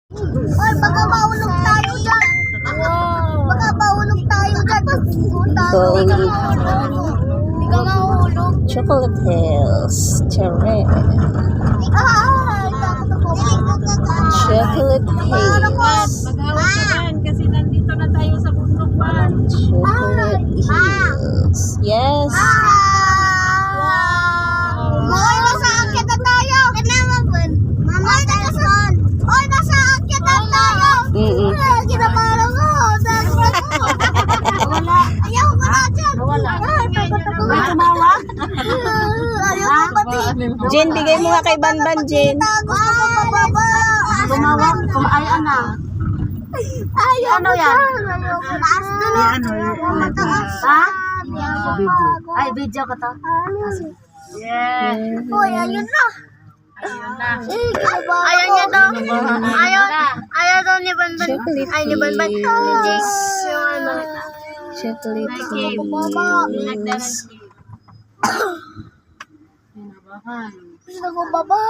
Ay, baka maulog tayo dyan. Baka maulog tayo dyan. Hindi ka mahulog. Chocolate Hills. Terrain. Ay, takot ako. Chocolate Hills. Mag-awan kasi nandito na tayo sa bundok pa. Chocolate Hills. Yes. Hoy, nasa akyat na tayo. Hoy, nasa akyat na tayo. Kinaparang ko. Wala. Ayaw ko na dyan. Wala. Ay, takot ako. May tumawa? Ayaw ko pati. Jen, bigay mo nga kay Banban, Jen. Gusto ko pababa. Tumawa? Ay, ano? Ayaw Ano ko yan? dyan. Ayaw ko. Taas na lang. Ha? Video. Ay, video ka to? Yeah. Hoy, ayun na. Ayun na. Ayaw niya to. Ayaw daw ni Banban. Chocolate Ay, ni Banban. Ni Jake. Yung ano. Chocolate Okay. Hills. Gusto ko baba.